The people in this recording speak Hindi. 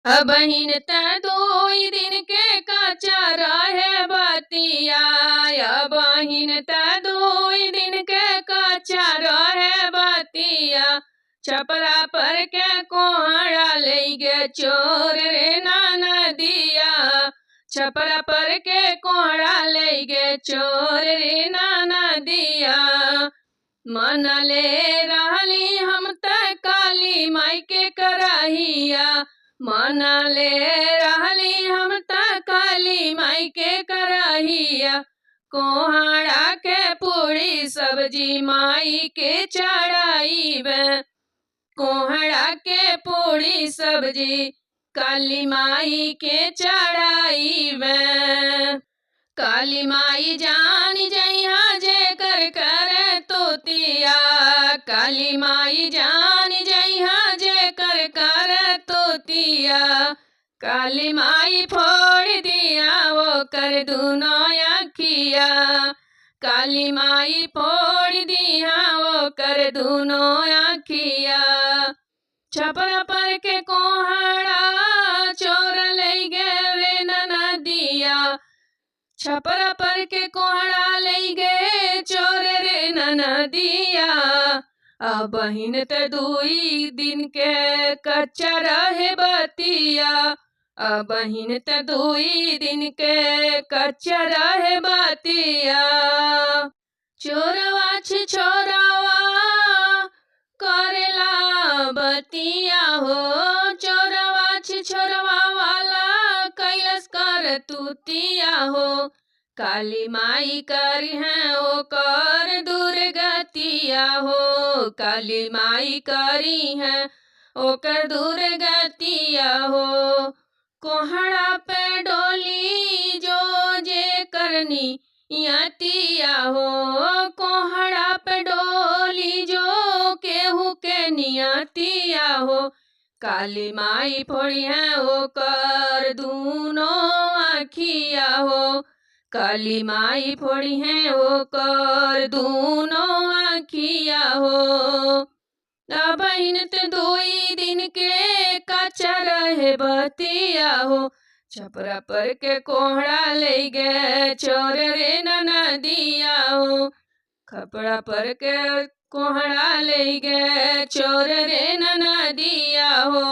बहिन त दुई दिन के कच्चा रहे बतिया। बहिन त दुई दिन के कच्चा रहे बतिया। छपरा पर के कोहड़ा ले गे चोर रे नदिया। छपरा पर के कोहड़ा ले गे चोर रे नदिया। मन ले रहली हम त काली माई के कराहिया। मन ले रहली हम त काली माई के कराहिया। कोहड़ा के पूरी सब्जी माई के चढ़ाईबे। कोहड़ा के पूरी सब्जी काली माई के चढ़ाईबे। काली माई जान जइहा जे कर कर तोतिया। काली माई जान जइहा जे कर कर तोतिया। काली माई फोड़ दिया वो कर दुनो अखिया। काली माई फोड़ दिया वो कर दुनो अखिया। छपरा पर के कोहड़ा चोर ले गे रे नदिया। छपरा पर के कोहड़ा ले गे चोर रे नदिया। बहिन त दुई दिन के कच्चा रहे बतिया। बहिन त दुई दिन के कच्चा रहे बतिया। चोरवा छी छोरावा करेला बतिया हो। चोरवा छी छोरवा वाला कैलस कर तुतिया हो। काली माई करी है ओ कर दुर्गतिया हो। काली माई करी है ओ कर दुर्गतिया हो। कोहड़ा पे डोली जो जे करनी यतिया हो। कोहड़ा पे डोली जो केहू के नियतिया हो। काली माई फोड़ी है ओ कर दूनो आखिया हो। काली माई फोड़ी है ओ कर दूनो आखिया हो। बहिन त दुई दिन के कच्चा रहे बतिया हो। छपरा पर के कोहड़ा ले गे चोर रे नदिया हो। खपड़ा पर के कोहड़ा ले गे चोर रे नदिया हो।